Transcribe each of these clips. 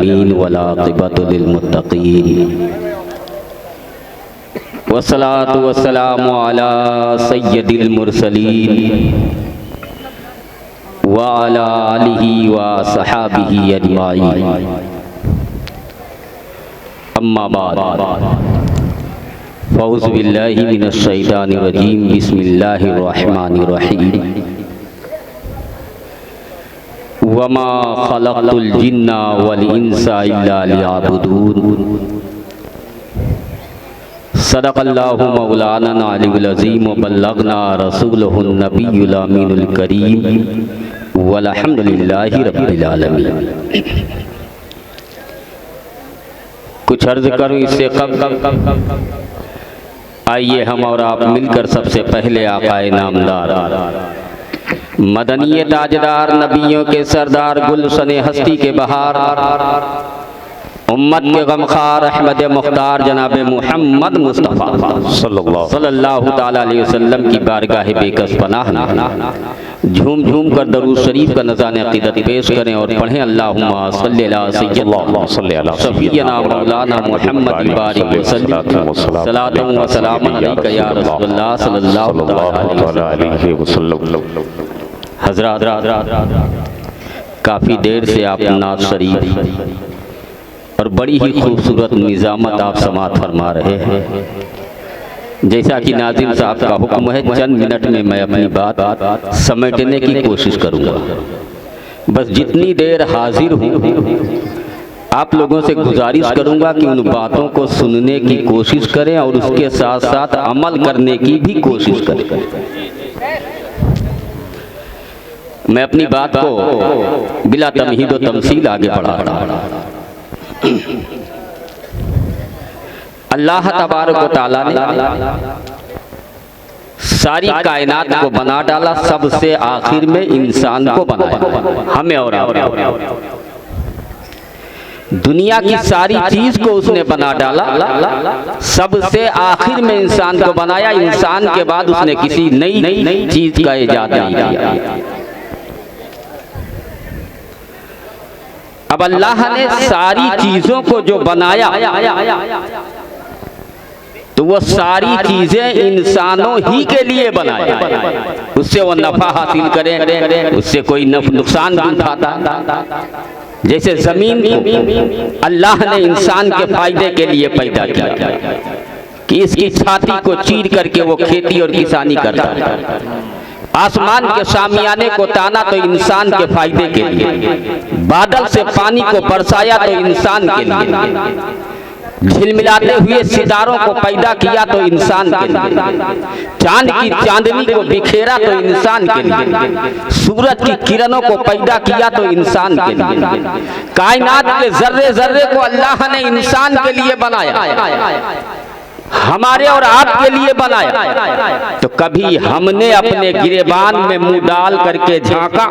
आलमीन वल आक़िबतु लिल मुत्तक़ीन वस्सलातु वस्सलामु अला सय्यदिल मुरसलीन व अला आलिहि व सहाबिहि अजमाईन। अम्मा बाद फ़ौज़ु बिल्लाहि मिनश शैतानिर रजीम बिस्मिल्लाहिर रहमानिर रहीम। वमा खलक़तुल जिन्ना वल इंसा इल्ला लियअबुदून। सदक़ल्लाहु मौलाना अलील अज़ीम व बल्लगना रसूलुहुन नबियुल अमीनुल करीम वल्हम्दुलिल्लाहि रब्बिल आलमीन। कुछ अर्ज़ करूँ इससे कब आइए हम और आप मिलकर सबसे पहले आकाए नामदार मदनीय ताजदार नबियों के सरदार गुलशने हस्ती के बहार उम्मत के गमखार अहमद मुख्तार जनाब मुहम्मद मुस्तफ़ा सल्लल्लाहु ताला अलैहि वसल्लम की बारगाह बेकस पनाह में झूम झूम कर दरूद शरीफ का नज़ाने अक़ीदत पेश करें और पढ़ें अल्लाहुम्मा सल्लि अला सय्यिदना सफ़ियना मौलाना मुहम्मद बारिक वसल्लम सलातun व सलामुन अलैका या रसूलल्लाह सल्लल्लाहु अलैहि वसल्लम। हज़रात, काफ़ी देर से आप नात शरीफ और बड़ी ही खूबसूरत निज़ामत आप समात फरमा रहे हैं। जैसा कि नाज़िम साहब का हुक्म है, चंद मिनट में मैं अपनी बात समेटने की कोशिश करूंगा। बस जितनी देर हाजिर हूँ आप लोगों से गुजारिश करूंगा कि उन बातों को सुनने की कोशिश करें और उसके साथ साथ अमल करने की भी कोशिश करें। मैं अपनी बात को बिला तमहीद व तमसील आगे बढ़ा रहा हूँ। अल्लाह तबारक व तआला ने सारी कायनात को बना डाला, सबसे आखिर में इंसान को बनाया, हमें और दुनिया की सारी चीज को उसने बना डाला, सबसे आखिर में इंसान को बनाया। इंसान के बाद उसने किसी नई चीज का इजाद नहीं किया। अब अल्लाह ने सारी चीजों को जो बनाया तो वो सारी चीजें इंसानों ही के लिए बनाया, उससे वो नफा हासिल करें, उससे कोई नुकसान भी उठाता। जैसे जमीन को अल्लाह ने इंसान के फायदे के लिए पैदा किया कि इसकी छाती को चीर करके वो खेती और किसानी करता। आसमान के शामियाने को ताना तो इंसान के फायदे के लिए, बादल से पानी को बरसाया तो इंसान के लिए, झिलमिलाते हुए सितारों को पैदा किया तो इंसान के लिए, चांद की चांदनी को बिखेरा तो इंसान के लिए, सूरज की किरणों को पैदा किया तो इंसान के लिए, कायनात के जर्रे जर्रे को अल्लाह ने इंसान के लिए बनाया, हमारे और आपके लिए बनाया। तो कभी हमने अपने गिरेबान में मुंह डाल करके झांका,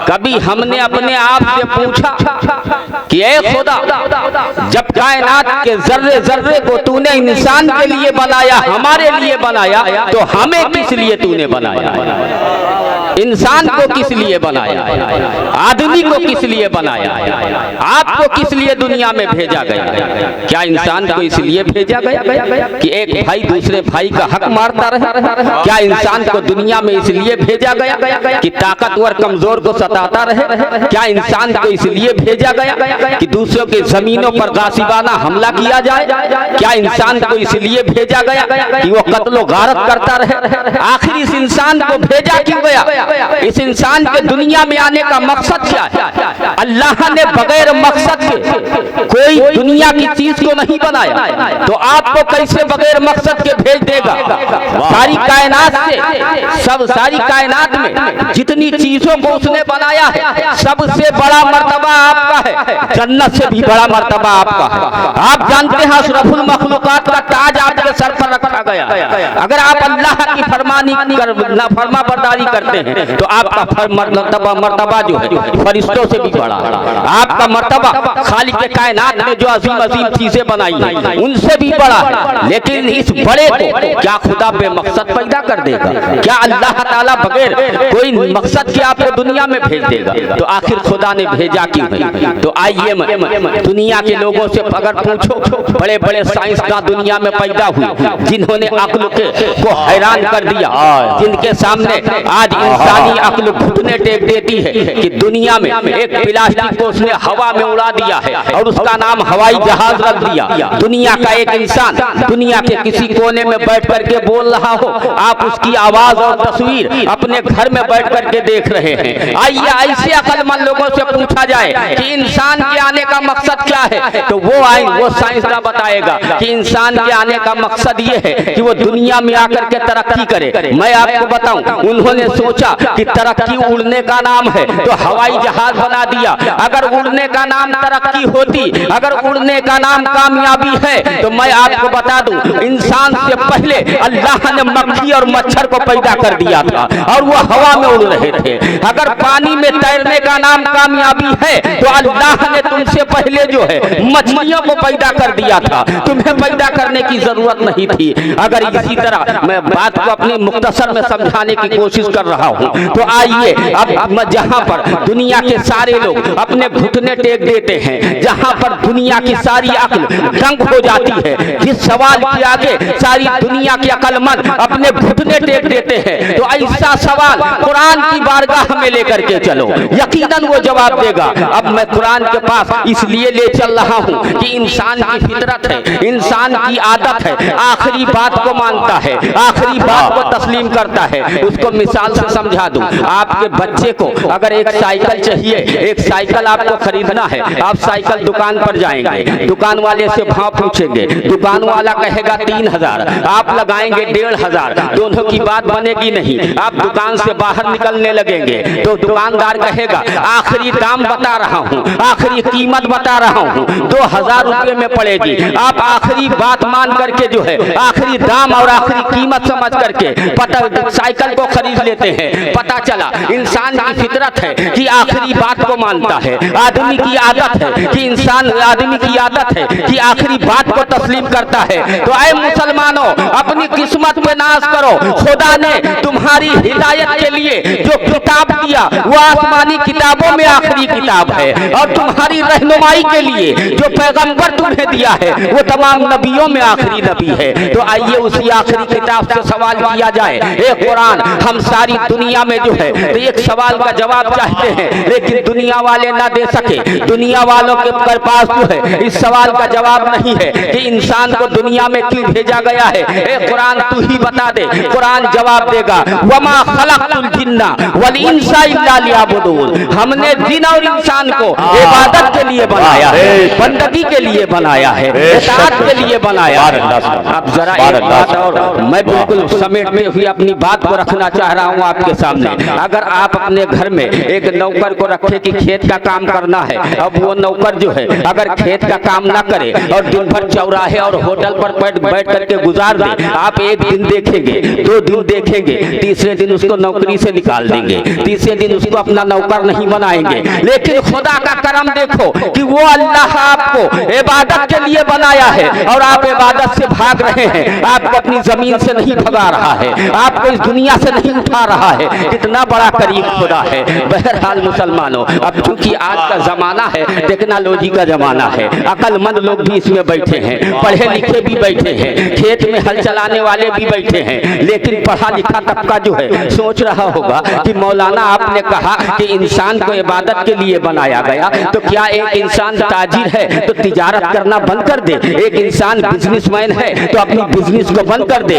कभी हमने अपने आप से पूछा कि ऐ खुदा, जब कायनात के जर्रे जर्रे को तूने इंसान के लिए बनाया, हमारे लिए बनाया, तो हमें किस लिए तूने बनाया? इंसान को किस लिए बनाया? आदमी को किस लिए बनाया? आपको किस लिए दुनिया में भेजा गया? क्या इंसान को इसलिए भेजा गया कि एक भाई दूसरे भाई का हक मारता रहे? क्या इंसान को दुनिया में इसलिए भेजा गया कि ताकतवर कमजोर को सताता रहे? क्या इंसान को इसलिए भेजा गया कि दूसरों के जमीनों पर गासिबाना हमला किया जाए? क्या इंसान को इसलिए भेजा गया कि वो कत्लो गारत करता रहे? आखिर इस इंसान को भेजा क्यों गया? इस इंसान के दुनिया में आने का मकसद क्या है? अल्लाह ने बगैर मकसद के कोई दुनिया की चीज को नहीं बनाया, तो आपको कैसे बगैर मकसद के भेज देगा? सारी कायनात से सारी कायनात में जितनी चीजों को उसने बनाया है, सबसे बड़ा मर्तबा आपका है, जन्नत से भी बड़ा मर्तबा आपका है। आप जानते हैं अशरफुल मखलूकात का ताज आपके सर पर रखा गया। अगर आप अल्लाह की फरमा बरदारी करते हैं हैं तो आपका मर्तबा जो है फरिश्तों से भी बड़ा, आपका मर्तबा खालिक के कायनात में जो अजीम अजीम चीजें बनाई हैं उनसे भी बड़ा है। लेकिन इस बड़े को क्या खुदा बेमकसद पैदा कर देगा? क्या अल्लाह ताला बगैर कोई मकसद के आपको दुनिया में भेज देगा? तो आखिर खुदा ने भेजा क्यों है? तो आइए दुनिया के लोगों से अगर पूछो, बड़े बड़े साइंसदान दुनिया में पैदा हुए जिन्होंने अक्ल को हैरान कर दिया, जिनके सामने आज इंसानी अक्ल घुटने टेक देती है कि दुनिया में एक प्लास्टिक को उसने हवा में उड़ा दिया है और उसका नाम हवाई जहाज रख दिया। दुनिया का एक इंसान दुनिया के किसी कोने में बैठ करके बोल रहा हो, आप उसकी आवाज और तस्वीर अपने घर में बैठ करके देख रहे हैं। आइए ऐसे अक्लमंद लोगों से पूछा जाए कि इंसान के आने का मकसद क्या है, तो वो साइंसदान बताएगा कि इंसान के आने का मकसद ये है कि वो दुनिया में आकर के तरक्की करे। मैं आपको बताऊं, उन्होंने सोचा कि तरक्की उड़ने का नाम है तो हवाई जहाज बना दिया। अगर उड़ने का नाम तरक्की होती, अगर उड़ने का नाम कामयाबी है, तो मैं आपको बता दूं इंसान से पहले अल्लाह ने मक्खी और मच्छर को पैदा कर दिया था और वो हवा में उड़ रहे थे। अगर पानी में तैरने का नाम कामयाबी है तो अल्लाह ने तुमसे पहले जो है मछलियों को पैदा कर दिया था, तुम्हें पैदा करने की जरूरत नहीं थी। अगर इसी तरह मैं बात को अपनी मुख्तसर में समझाने की कोशिश कर रहा हूँ, तो आइए अब जहाँ पर दुनिया के सारे लोग अपने घुटने टेक देते हैं, जहाँ पर दुनिया की सारी अक्ल दंग हो जाती है, जिस सवाल के आगे सारी दुनिया के अक्लमंद अपने घुटने टेक देते हैं, तो ऐसा सवाल कुरान की बारगाह में लेकर के चलो, यकीनन वो जवाब देगा। अब मैं कुरान के पास इसलिए ले चल रहा हूँ कि इंसान की फितरत है, इंसान की आदत है, आखिरी बात को मानता है, आखिरी बात को तस्लीम करता है। उसको मिसाल से समझा दूं, आपके बच्चे को अगर एक साइकिल चाहिए, एक साइकिल आपको खरीदना है, आप साइकिल दुकान पर जाएंगे, दुकान वाले से भाव पूछेंगे, दुकान वाला कहेगा 3000, आप लगाएंगे 1500, दोनों की बात बनेगी नहीं। आप दुकान से बाहर निकलने लगेंगे तो दुकानदार कहेगा आखिरी दाम बता रहा हूँ, आखिरी कीमत बता रहा हूँ, 2000 रुपये में पड़ेगी। आप आखिरी बात मान करके जो है आखिरी दाम और आखिरी कीमत समझ करके साइकिल को खरीद लेते हैं। पता चला इंसान की फितरत है कि आखिरी बात को मानता है, आदमी की आदत है कि आदमी की आदत है कि आखिरी बात को तस्लीम करता है। तो ऐ मुसलमानों, अपनी किस्मत पे नाज करो। खुदा ने तुम्हारी हिदायत के लिए जो किताब दिया वो आसमानी किताबों में आखिरी किताब है, और तुम्हारी रहनुमाई के लिए जो पैगंबर तुम्हें दिया है वो तमाम नबियों में आखिरी नबी है। तो आइए उसी आखिरी किताब से सवाल किया जाए। कुरान हम सारी दुनिया में जो है तो एक सवाल का जवाब चाहते हैं, लेकिन दुनिया वाले ना दे सके। दुनिया वालों के पास जो है इस सवाल का जवाब नहीं है कि इंसान को दुनिया में क्यों भेजा गया है। कुरान तू ही बता दे। कुरान जवाब देगा, वमा खलक़तुल जिन्ना वल इंसा इल्ला लियअबुदून। हमने जिन और इंसान को इबादत के लिए बनाया है, बंदगी के लिए बनाया है, इताअत के लिए बनाया है। अब जरा एक बात और मैं बिल्कुल समेटते हुए अपनी बात को रखना चाह रहा हूँ आपके सामने। अगर आप अपने घर में एक नौकर को रखे कि खेत का काम करना है, अब वो नौकर जो है अगर खेत का काम ना करे और दिन भर चौराहे और होटल पर बैठ करके गुजार दे, आप एक दिन देखेंगे, 2 दिन देखेंगे, तीसरे दिन उसको नौकरी से निकाल देंगे, तीसरे दिन उसको अपना नौकर नहीं बनाएंगे। लेकिन खुदा का करम देखो कि वो अल्लाह आपको इबादत के लिए बनाया है और आप इबादत से भाग रहे हैं। आपको अपनी जमीन से नहीं भगा रहा है, आपको इस दुनिया से नहीं उठा रहा है। कितना बड़ा करीब खुदा है। बहरहाल मुसलमानों, अब चूंकि आज का जमाना है, टेक्नोलॉजी का जमाना है, अक्लमंद लोग भी इसमें बैठे हैं, पढ़े लिखे भी बैठे हैं, खेत में हल चलाने वाले भी बैठे हैं। लेकिन पढ़ा लिखा तबका जो है सोच रहा होगा कि मौलाना आपने कहा कि इंसान को इबादत के लिए बनाया गया, तो क्या एक इंसान ताजिर है तो तिजारत करना बंद कर दे? एक इंसान बिजनेसमैन है तो अपनी बिजनेस को बंद कर दे?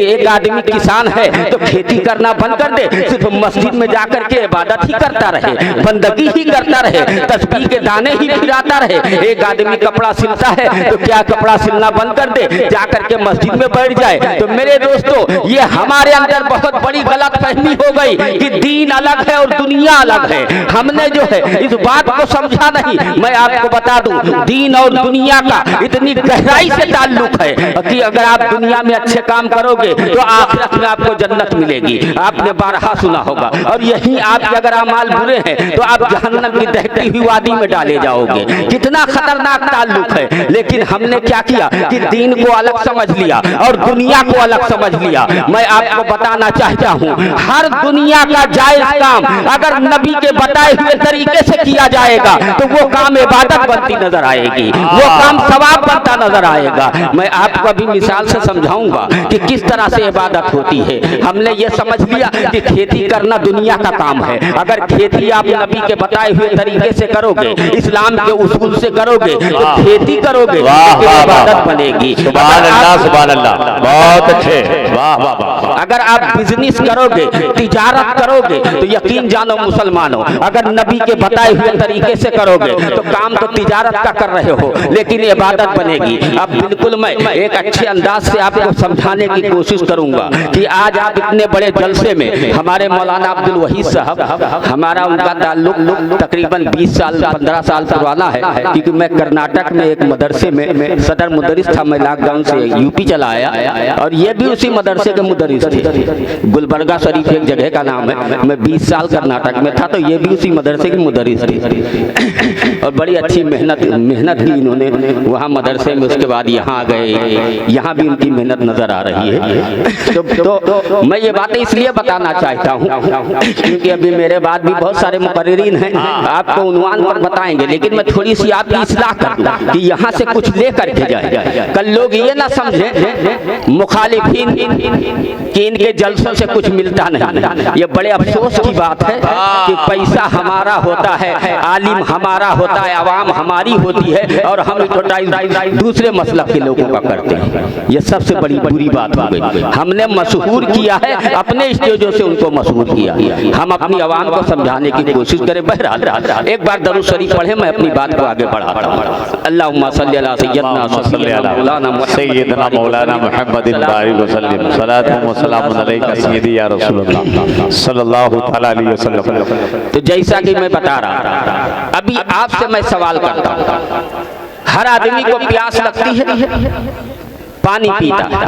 एक आदमी किसान है तो खेती करना बंद कर दे? सिर्फ मस्जिद में जाकर के इबादत ही करता रहे, बंदगी ही करता रहे, तस्बीह के दाने ही फिराता रहे? एक आदमी कपड़ा सिलता है तो क्या कपड़ा सिलना बंद कर दे, जाकर के मस्जिद में बैठ जाए? तो मेरे दोस्तों, ये हमारे अंदर बहुत बड़ी गलतफहमी हो गई कि दीन अलग है और दुनिया अलग है। हमने जो है इस बात को समझा नहीं। मैं आपको बता दूं, दीन और दुनिया का इतनी गहराई से ताल्लुक है कि अगर आप दुनिया में अच्छे काम करोगे तो आखिरत में आपको जन्नत मिलेगी। आपने बारहा सुना होगा। और यही आपके अगर अमाल बुरे हैं तो आप जहन्नम की दहती हुई वादी में डाले जाओगे। कितना खतरनाक ताल्लुक है। लेकिन हमने क्या किया कि दीन को अलग समझ लिया और दुनिया को अलग समझ लिया। मैं आपको बताना चाहता हूँ, हर दुनिया का जायज काम अगर नबी के बताए हुए तरीके से किया जाएगा तो वो काम इबादत बनती नजर आएगी, वो काम सवाब बनता नजर आएगा। मैं आपको अभी मिसाल से समझाऊंगा कि किस तरह से इबादत होती है। हमने ये समझ लिया कि खेती करना दुनिया का काम है। अगर खेती आप नबी के बताए हुए तरीके से करोगे, इस्लाम के उसूल से करोगे तो खेती करोगे, इबादत बनेगी। सुभान अल्लाह, सुभान अल्लाह, बहुत अच्छे, वाह वाह वाह। अगर आप बिजनेस करोगे, तिजारत करोगे तो यकीन जानो मुसलमानों, अगर नबी के बताए हुए तरीके से करोगे तो काम तो तिजारत का कर रहे हो लेकिन इबादत बनेगी। अब बिल्कुल मैं एक अच्छे अंदाज से आपको समझाने की कोशिश करूंगा कि आज आप इतने बड़े जलसे में हमारे मौलाना अब्दुल वहीद साहब, हमारा उनका ताल्लुक तकरीबन 20 साल 15 साल पुराना है, क्योंकि मैं कर्नाटक में एक मदरसे में सदर मुदरिस था। मैं लॉकडाउन से यूपी चला आया और ये भी उसी मदरसे के मुदरिस थे। गुलबर्गा शरीफ एक जगह का नाम है। मैं 20 साल कर्नाटक में था तो ये भी उसी मदरसे के मुदरिस थे और बड़ी अच्छी मेहनत की इन्होंने वहाँ मदरसे में। उसके बाद यहाँ आ गए, यहाँ भी उनकी मेहनत नजर आ रही है। तो मैं ये बातें इसलिए बताना चाहता हूँ क्योंकि अभी मेरे बाद भी बहुत सारे मुकर्रिरीन हैं, आपको उन्वान पर बताएंगे, लेकिन मैं थोड़ी सी आपकी इस्लाह कर दूं कि यहाँ से कुछ लेकर के जाए। कल लोग ये ना समझे मुखालिफिन कि इनके जलसों से कुछ मिलता नहीं। ये बड़े अफसोस की बात है कि पैसा हमारा होता है, आलिम हमारा होता है, आवाम हमारी होती है और हम एडवर्टाइज दूसरे मसलक के लोगों का करते हैं। ये सबसे बड़ी बुरी बात हो गई। हमने मशहूर किया है, अपने स्टेजों से उनको मशहूर किया। हम अपनी आवाम को समझाने की कोशिश करें। बहरहाल एक बार दरूद शरीफ पढ़े, मैं अपनी बात को आगे बढ़ाता हूँ। अल्लाहुम्मा सल्ली अला सय्यदना मौलाना मुहम्मदिन बारिक वसल्लम, सलातु व सलामुन अलैका सय्यदी या रसूलल्लाह सल्लल्लाहु तआला अलैहि वसल्लम। तो जैसा कि मैं बता रहा था, अभी आपसे मैं सवाल करता हूँ, हर आदमी को प्यास लगती है, पानी पीता है।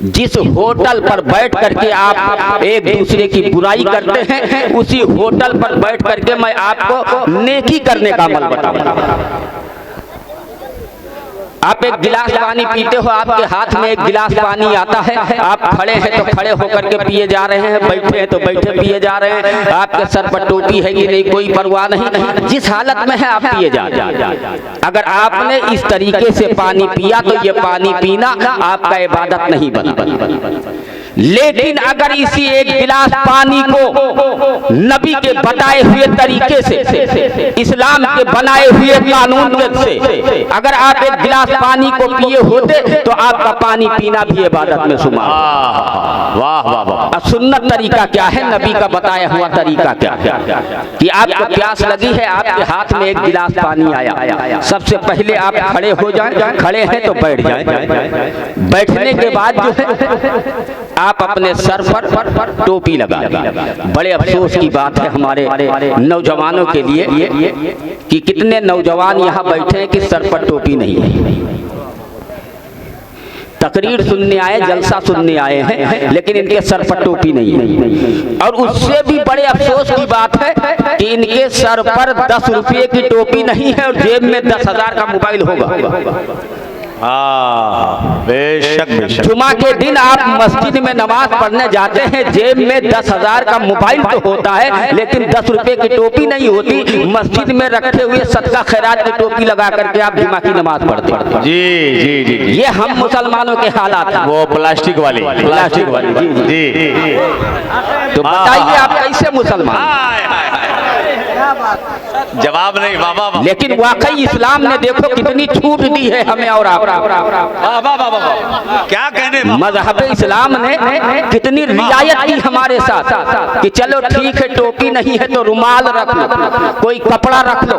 जिस होटल पर बैठ करके आप एक दूसरे की बुराई करते हैं, उसी होटल पर बैठ करके मैं आपको नेकी करने का अमल बताऊंगा। आप एक गिलास पानी पीते हो, आपके हाथ में एक गिलास पानी आता है, आप खड़े हैं तो खड़े होकर के पिए जा रहे हैं, बैठे हैं तो बैठे पिए जा रहे हैं, आपके सर पर टोपी है कि नहीं कोई परवाह नहीं, जिस हालत में है आप पिए जा रहे हैं। अगर आपने इस तरीके से पानी पिया तो ये पानी पीना आपका इबादत नहीं बना। लेकिन अगर इसी एक गिलास पानी को नबी के बताए हुए तरीके से, इस्लाम के बनाए हुए कानून से अगर आप एक गिलास पानी को पिए होते तो आपका पानी पीना भी इबादत में शुमार। वाह वाह वाह। सुन्नत तरीका क्या है, नबी का बताया हुआ तरीका क्या है कि आपको प्यास लगी है, आपके हाथ में एक गिलास पानी आया, सबसे पहले आप खड़े हो जाएं, खड़े हैं तो बैठ जाएं, बैठने के बाद जो है आप अपने सर पर टोपी लगा। बड़े अफसोस की बात है हमारे नौजवानों के लिए कि कितने नौजवान यहाँ बैठे हैं कि सर पर टोपी नहीं है। तकरीर सुनने आए, जलसा सुनने आए हैं, लेकिन इनके सर पर टोपी नहीं है। और उससे भी बड़े अफसोस की बात है कि इनके सर पर 10 रुपये की टोपी नहीं है और जेब में 10,000 का मोबाइल होगा। बेशक बेशक। जुमा के दिन आप मस्जिद में नमाज पढ़ने जाते हैं, जेब में 10,000 का मोबाइल तो होता है लेकिन 10 रुपए की टोपी नहीं होती। मस्जिद में रखे हुए सदका खैरात की टोपी लगा करके आप जुमा की नमाज पढ़ते हैं। जी जी जी, ये हम मुसलमानों के हालात हैं। वो प्लास्टिक वाली जी। तो बताइए आप कैसे मुसलमान? जवाब नहीं बाबा। लेकिन वाकई इस्लाम ने देखो कितनी छूट दी है हमें और आप। क्या कहने, मजहब इस्लाम ने कितनी रियायत की हमारे साथ कि चलो ठीक है टोपी नहीं है तो रुमाल रख लो, कोई कपड़ा रख लो,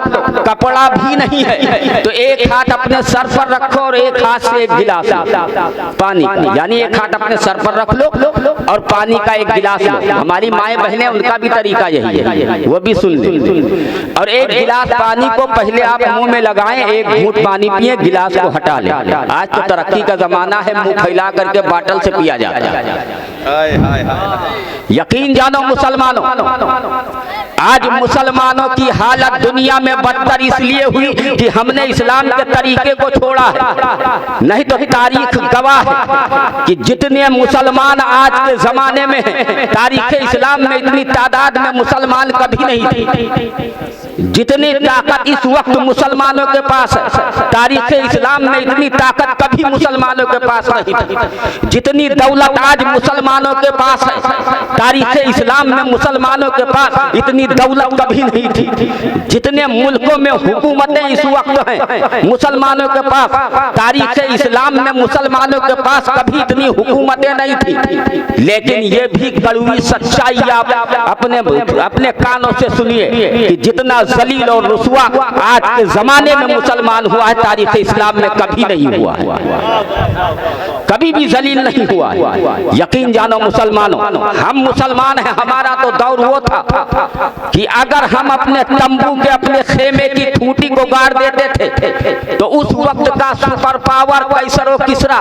कपड़ा भी नहीं है, तो एक हाथ अपने सर पर रखो और एक हाथ से एक गिलास पानी, यानी एक हाथ अपने सर पर रख लो और पानी का एक गिलास लो। हमारी माएँ बहनें, उनका भी तरीका यही है, वो भी सुन ले। और एक गिलास पानी को पहले आप मुंह में लगाएं, एक घूंट पानी पिए, गिलास को हटा लें। आज तो तरक्की का जमाना है, मुंह फैला करके बाटल से पिया जाता है। यकीन जानो मुसलमानों, आज मुसलमानों की हालत दुनिया में बदतर इसलिए हुई कि हमने इस्लाम के तरीके को छोड़ा है। नहीं तो तारीख गवाह है कि जितने मुसलमान आज के जमाने में हैं, तारीख इस्लाम में इतनी तादाद में मुसलमान कभी नहीं थे। जितनी ताकत इस वक्त मुसलमानों के पास है, तारीख इस्लाम में इतनी ताकत कभी मुसलमानों के पास नहीं थी। जितनी दौलत आज मुसलमानों के पास है, तारीख इस्लाम में मुसलमानों के पास इतनी दौलत कभी नहीं थी। जितने मुल्कों में हुकूमतें इस वक्त हैं मुसलमानों के पास, तारीख इस्लाम में मुसलमानों के पास कभी इतनी हुकूमतें नहीं थी। लेकिन ये भी कड़वी सच्चाई आप अपने कानों से सुनिए कि जितना जलील और रुसवा आज के जमाने में मुसलमान हुआ है, तारीख इस्लाम में कभी नहीं हुआ है, कभी भी जलील नहीं हुआ है। यकीन जानो मुसलमानों, हम मुसलमान हैं, हमारा तो दौर वो था कि अगर हम अपने तंबू के, अपने खेमे की खूंटी को गाड़ देते थे तो उस वक्त का सुपर पावर कैसर और किसरा,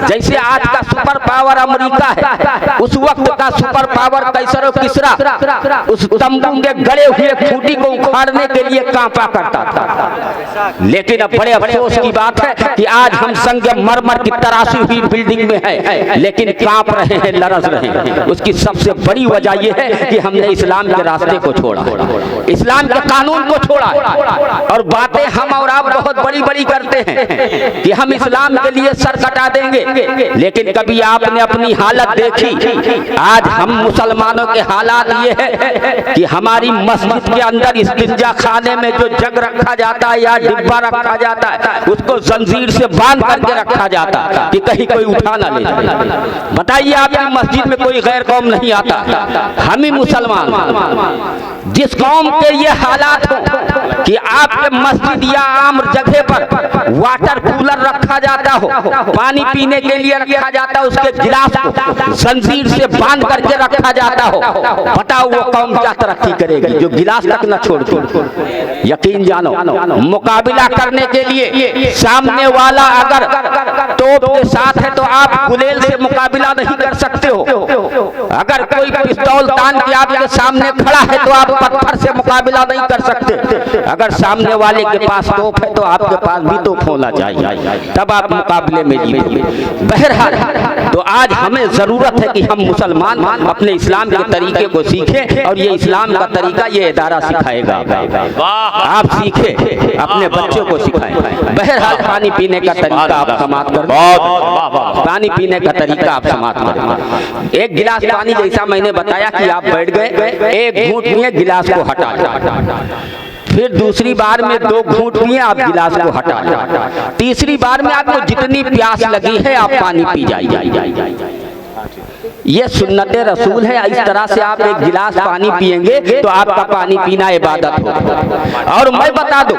जैसे आज का सुपर पावर अमेरिका है, उस वक्त का सुपर पावर कैसर और किसरा उस तंबू के गड़े हुए खूंटी को उखाड़ने के लिए कांपा करता था। लेकिन अब बड़े अफसोस की बात है कि आज हम संगमरमर की तराशी हुई बिल्डिंग में है, लेकिन कांप रहे हैं, लरस रहे हैं। उसकी सबसे बड़ी वजह यह है कि हमने इस्लाम के रास्ते को छोड़ा, इस्लाम के कानून को छोड़ा। और बातें हम और आप बहुत बड़ी बड़ी करते हैं कि हम इस्लाम के लिए सर कटा देंगे, लेकिन कभी आपने अपनी हालत देखी? आज हम मुसलमानों के हालात ये है कि हमारी मस्जिद के अंदर इस्तिंजा खाने में जो जग रखा जाता है या डिब्बा रखा जाता है, उसको जंजीर से बांध करके रखा जाता है कि कहीं कोई उठा ना ले जाए। बताइए, आपकी मस्जिद में कोई गैर कौम नहीं आता, हम ही मुसलमान। जिस कौम के ये हालात हो कि आपके मस्जिद या आम जगह पर वाटर कूलर रखा जाता हो, पानी पीने के लिए रखा जाता हो, उसके गिलास को जंजीर से बांध करके रखा जाता हो, बताओ वो कौम क्या तरक्की करेगी जो गिलास तक न छोड़ दे। यकीन जानो, मुकाबला करने के लिए सामने वाला अगर तोप के साथ है तो आप गुलेल से मुकाबला नहीं कर सकते हो। अगर कोई पिस्तौल तान के आपके सामने खड़ा है तो आप पत्थर से मुकाबला नहीं कर सकते। अगर सामने वाले के पास तोप है तो आपके पास भी तोप होना चाहिए, तब आप मुकाबले में जीतेंगे। बहरहाल, तो आज हमें जरूरत है कि हम मुसलमान अपने इस्लाम के तरीके को सीखें, और ये इस्लाम का तरीका ये इदारा सिखाएगा। आप सीखें, अपने बच्चों को सिखाएं। बहरहाल, पानी पीने का तरीका आप समाप्त कर, पानी पीने का तरीका आप समाप्त करें। एक गिलास पानी, जैसा मैंने बताया कि आप बैठ गए, एक घूंट पिए, गिलास को हटा लें। फिर दूसरी बार में 2 घूंट पिए, आप गिलास को हटा लें। तीसरी बार में आपको जितनी प्यास लगी है आप पानी पी जाइए। ये सुन्नत रसूल है। इस तरह से आप एक गिलास पानी पिएंगे तो आपका पानी पीना इबादत होगा। और मैं बता दूं,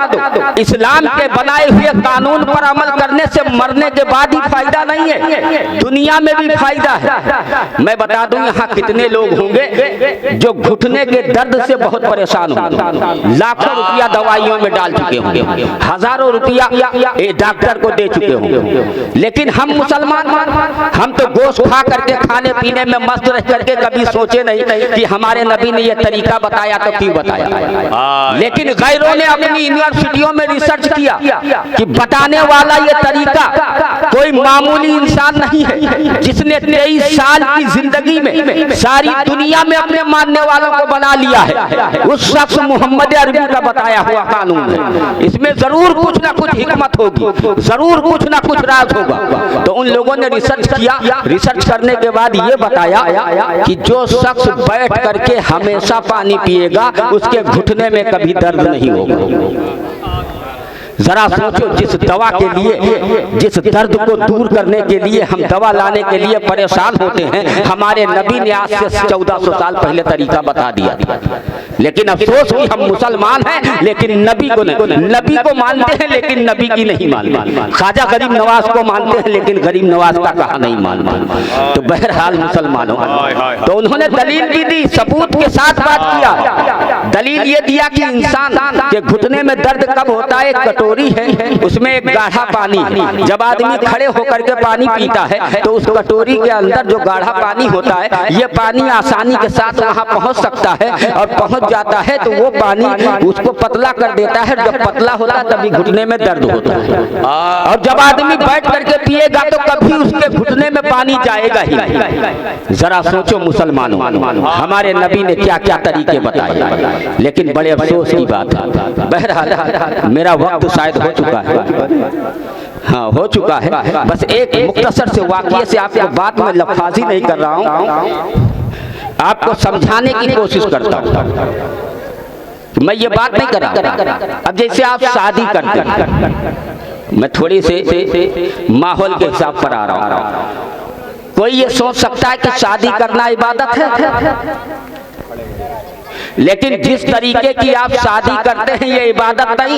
इस्लाम के बनाए हुए कानून पर अमल करने से मरने के बाद ही फायदा नहीं है, दुनिया में भी फायदा है। मैं बता दूं, यहाँ कितने लोग होंगे जो घुटने के दर्द से बहुत परेशान होंगे, लाखों रुपया दवाइयों में डाल चुके होंगे, हजारों रुपया डॉक्टर को दे चुके होंगे। लेकिन हम मुसलमान, हम तो गोश्त खा करके खाने पीने में मस्त रह करके कभी सोचे नहीं कि हमारे नबी ने ये तरीका बताया तो क्यों बताया। लेकिन गैरों ने अपनी यूनिवर्सिटियों में रिसर्च किया कि बताने वाला ये तरीका कोई मामूली इंसान नहीं है, जिसने 23 साल की जिंदगी में सारी दुनिया में अपने मानने वालों को बना लिया है। उस शख्स मोहम्मद अरबी का बताया हुआ कानून है। इसमें जरूर कुछ ना कुछ हिकमत होगी, जरूर कुछ ना कुछ राज होगा। तो उन लोगों ने रिसर्च किया, रिसर्च करने के बाद ये बताया कि जो शख्स बैठ करके हमेशा पानी पिएगा उसके घुटने में कभी दर्द नहीं होगा। जरा सोचो, जिस दवा के लिए, जिस दर्द को दूर करने के लिए हम दवा लाने के लिए परेशान होते हैं, हमारे नबी ने आज से 1400 साल पहले तरीका बता दिया। लेकिन अफसोस कि हम मुसलमान हैं लेकिन नबी को नहीं, नबी को मानते हैं लेकिन नबी की नहीं मानते। ख्वाजा गरीब नवाज को मानते हैं लेकिन गरीब नवाज का कहा नहीं मानते। तो बहरहाल मुसलमानों, तो उन्होंने दलील भी दी, सबूत के साथ बात किया। दलील ये दिया कि इंसान के घुटने में दर्द कब होता है, एक कटोरी है, उसमें एक गाढ़ा पानी है। जब आदमी खड़े होकर के पानी पीता है तो उस कटोरी के अंदर जो गाढ़ा पानी होता है, ये पानी आसानी के साथ वहां पहुंच सकता है, और पहुंच जाता है तो वो पानी उसको पतला कर देता है। जब पतला होता है तभी घुटने में दर्द होता है, और जब आदमी बैठ करके पिएगा तो कभी उसके घुटने में पानी जाएगा ही नहीं। जरा सोचो मुसलमानों, हमारे नबी ने क्या क्या तरीके बताए, लेकिन बड़े अफसोस की बात है। बहरहाल मेरा वक्त शायद हो चुका है, हाँ हो चुका है। बस एक मुख्तसर से वाक़ये से आपको बात में लफाजी नहीं कर रहा हूँ, आपको समझाने की कोशिश करता हूँ। मैं ये बात नहीं कर रहा। अब जैसे आप शादी करते हैं, मैं थोड़ी से माहौल के हिसाब पर आ रहा हूँ। कोई ये सोच सकता है कि शादी करना इबादत है, लेकिन जिस तरीके की आप शादी करते हैं ये इबादत नहीं।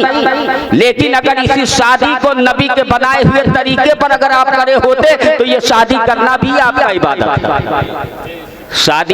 लेकिन अगर इसी शादी को नबी के बनाए हुए तरीके पर अगर आप करे होते तो ये शादी करना भी आपका इबादत है। शादी,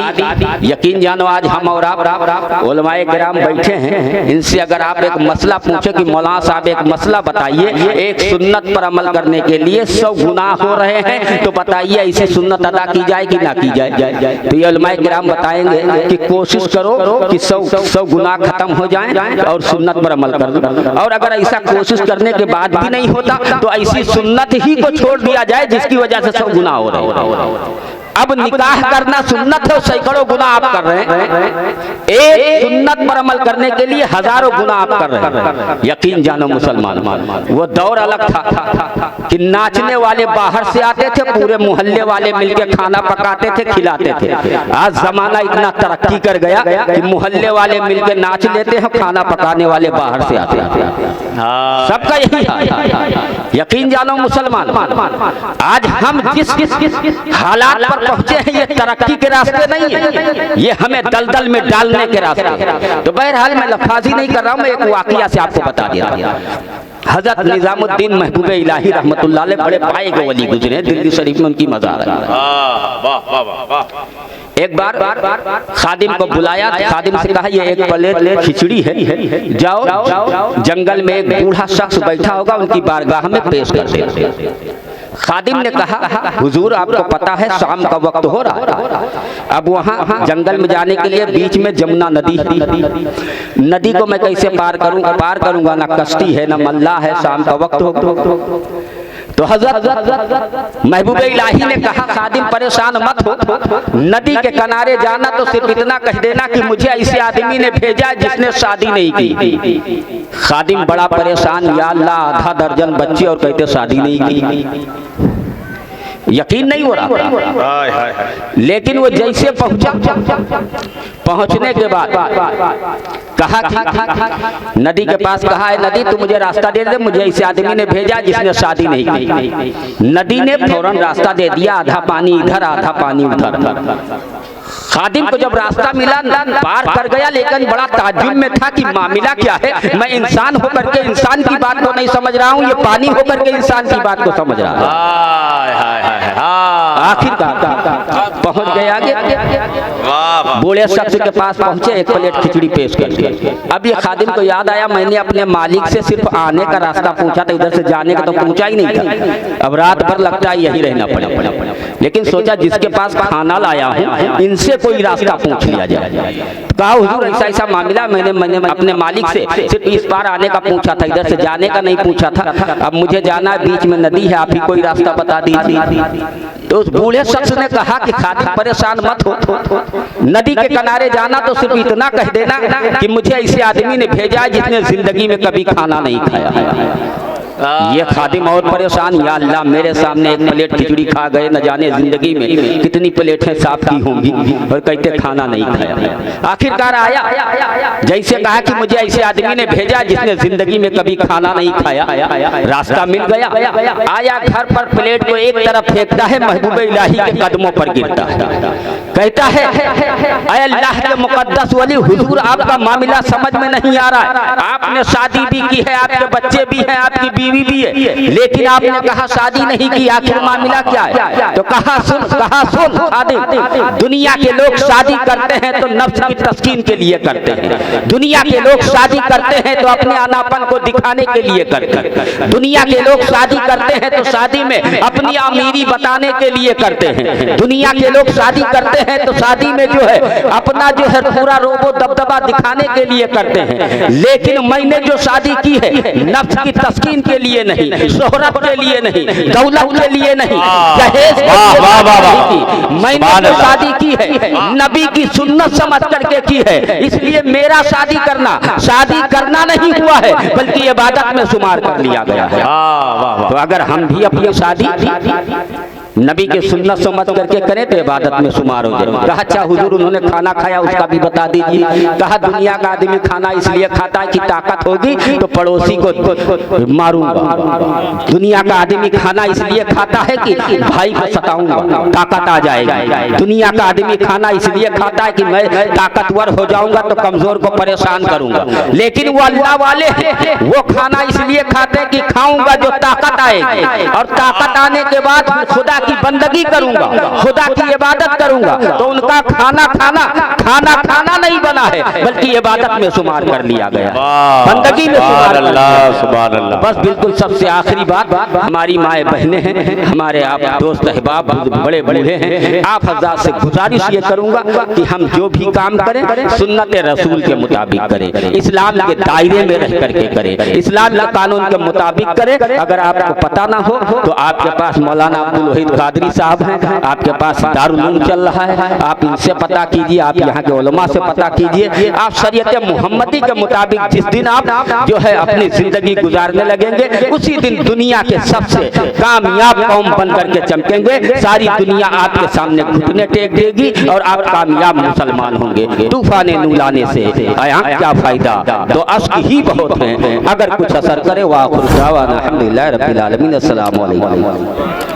यकीन जानो आज हम और आप उलमाए किराम बैठे हैं, इनसे अगर आप एक मसला पूछे कि मौलाना साहब एक मसला बताइए, एक सुन्नत पर अमल करने के लिए 100 गुनाह हो रहे हैं, तो बताइए ऐसी सुन्नत अदा की जाए कि ना की जाए? तो ये उलमाए किराम बताएंगे कि कोशिश करो कि 100 गुनाह खत्म हो जाएं और सुन्नत पर अमल कर दो। और अगर ऐसा कोशिश करने के बाद भी नहीं होता तो ऐसी सुन्नत ही को छोड़ दिया जाए जिसकी वजह से 100 गुनाह हो रहे हैं। अब निकाह करना सुन्नत है, सैकड़ों गुना आप कर रहे हैं। एक सुन्नत पर अमल करने के लिए हजारों गुना आप कर रहे हैं। यकीन जानो मुसलमान, वो दौर अलग था कि नाचने वाले बाहर से आते थे, पूरे मोहल्ले वाले मिलकर खाना पकाते थे, खिलाते थे। आज जमाना इतना तरक्की कर गया कि मोहल्ले वाले मिलकर नाच लेते हैं, खाना पकाने वाले बाहर से आते हैं। सबका यही है। यकीन जानो मुसलमान, आज हम जिस हालात पर पहुंचे हैं ये तरक्की के रास्ते नहीं है, ये हमें दलदल में डालने के रास्ते। तो बहरहाल मैं लफाजी नहीं कर रहा हूं, मैं एक वाकया से आपको बता दिया। हजरत निजामुद्दीन महबूब इलाही रहमतुल्लाह अलैह बड़े पाए गए वली गुजरे, दिल्ली शरीफ में उनकी मज़ार है। एक बार खादिम को बुलाया, खादिम से कहा ये एक प्लेट खिचड़ी है, जाओ जंगल में एक बूढ़ा शख्स बैठा होगा, उनकी बारगाह में पेश कर दे। खादिम ने कहा हुजूर आपको पता है शाम का वक्त हो रहा है, अब वहाँ जंगल में जाने के लिए बीच में जमुना नदी को मैं कैसे पार करूँगा, ना कश्ती है ना मल्ला है, शाम का वक्त हो। तो हजरत महबूब इलाही ने कहा खादिम परेशान मत हो, नदी के किनारे जाना तो सिर्फ इतना कह देना कि मुझे ऐसे आदमी ने भेजा जिसने शादी नहीं की। खादिम बड़ा परेशान, या अल्लाह आधा दर्जन बच्चे और कहते शादी नहीं की। यकीन नहीं हो रहा। लेकिन वो जैसे पहुंचा, पहुंचने के बाद कहा कि नदी के पास कहा है नदी तू मुझे रास्ता दे दे, मुझे ऐसे आदमी ने भेजा जिसने शादी नहीं की। नदी ने फौरन रास्ता दे दिया, आधा पानी इधर आधा पानी उधर। खादिम को जब रास्ता मिला पार कर गया, लेकिन बड़ा ताज्जुब में था कि मामला क्या है। मैं इंसान होकर के इंसान की बात को नहीं समझ रहा हूँ, ये पानी होकर के इंसान की बात को समझ रहा है। आखिरकार पहुंच गए आगे, बूढ़े शख्स के पास पहुंचे, एक प्लेट खिचड़ी पेश कर दी। अब ये खादिम को याद आया मैंने अपने मालिक से सिर्फ आने का रास्ता पूछा था, इधर से जाने का तो पूछा ही नहीं था। अब रात भर लगता है यही रहना पड़ेगा, लेकिन सोचा जिसके पास खाना लाया हूँ इनसे कोई रास्ता पूछ लिया जाए। कहा हुजूर ऐसा ऐसा मामला, मैंने अपने मालिक से सिर्फ इस पार आने का पूछा था, इधर से जाने का नहीं पूछा था। अब मुझे जाना है, बीच में नदी है, आप ही कोई रास्ता बता दीजिए। तो उस बूढ़े शख्स ने कहा कि खादिम परेशान मत हो, नदी के किनारे जाना तो सिर्फ इतना कह देना कि मुझे ऐसे आदमी ने भेजा जिसने जिंदगी में कभी खाना नहीं खाया। ये खादिम और परेशान, या अल्लाह मेरे सामने एक प्लेट खिचड़ी खा गए, न जाने जिंदगी में कितनी प्लेटें साफ की होंगी, और कहते खाना नहीं खाया। आखिरकार आया, जैसे कहा कि मुझे ऐसे आदमी ने भेजा जिसने जिंदगी में कभी खाना नहीं खाया, रास्ता मिल गया। आया घर पर प्लेट को एक तरफ फेंकता है, महबूब इलाही के कदमों पर गिरता है, कहता है ऐ अल्लाह के मुकद्दस वली हुजूर, आपका मामला समझ में नहीं आ रहा है। आपने शादी भी की है, आपके बच्चे भी हैं, आपकी बीवी भी है, लेकिन आपने कहा शादी नहीं की, आखिर मामला क्या है? तो कहा सुन खादिम, दुनिया के लोग शादी करते हैं तो नफ्स की तस्कीन के लिए करते हैं, दुनिया के लोग शादी करते हैं तो अपने आनापन को दिखाने के लिए करते हैं, दुनिया के लोग शादी करते हैं तो शादी में अपनी अमीरी बताने के लिए करते हैं, दुनिया के लोग शादी करते हैं तो शादी में जो है अपना जो है पूरा रोबो दबदबा दिखाने के लिए करते हैं। लेकिन मैंने जो शादी की है नफ्स की तस्कीन के लिए नहीं, शोहरत के लिए नहीं, दौलत के लिए नहीं, दहेज के लिए मैंने जो शादी की है नबी की सुन्नत समझ करके की है। इसलिए मेरा शादी करना नहीं हुआ है, बल्कि इबादत में शुमार कर लिया गया है। तो अगर हम भी अपनी शादी नबी के सुन्नत समझ करके करें तो इबादत में शुमार हो जाए। कहा अच्छा हुजूर उन्होंने खाना खाया उसका भी बता दीजिए। कहा दुनिया का आदमी खाना इसलिए खाता है कि ताकत होगी तो पड़ोसी को मारूंगा, दुनिया का आदमी खाना इसलिए खाता है कि भाई को सताऊंगा, ताकत आ जाएगी, दुनिया का आदमी खाना इसलिए खाता है कि मैं ताकतवर हो जाऊंगा तो कमजोर को परेशान करूंगा। लेकिन वो अल्लाह वाले हैं, वो खाना इसलिए खाते हैं कि खाऊंगा जो ताकत आएगी, और ताकत आने के बाद खुदा की बंदगी करूंगा, खुदा की इबादत करूंगा। तो उनका खाना नहीं बना है, बल्कि इबादत में शुमार कर लिया गया, बंदगी में शुमार कर लिया गया। बस बिल्कुल सबसे आखिरी बात, हमारी माए बहनें हैं, हमारे आप दोस्त अहबाब बड़े बूढ़े हैं, आप हज़रात से गुजारिश ये करूंगा कि हम जो भी काम करें सुन्नत रसूल के मुताबिक करें, इस्लाम के दायरे में रह करके करें, इस्लाम के कानून के मुताबिक करें। अगर आपको पता ना हो तो आपके पास मौलाना अब्दुल वहीद कादरी साहब हैं, आपके पास दारुल उलूम चल रहा है, आप इनसे पता कीजिए, आप यहाँ के उलमा से पता कीजिए। आप शरीयत मुहम्मदी के मुताबिक जिस दिन आप जो है अपनी जिंदगी गुजारने लगेंगे उसी दिन दुनिया के सबसे कामयाब कौम बन करके चमकेंगे। सारी दुनिया आपके सामने घुटने टेक देगी और आप कामयाब मुसलमान होंगे। तूफान नूलाने से आया क्या फायदा, तो अश्क ही बहुत है, अगर कुछ असर करे। वाखिर दावाना अल्हम्दुलिल्लाह रब्बिल आलमीन। अस्सलामु अलैकुम।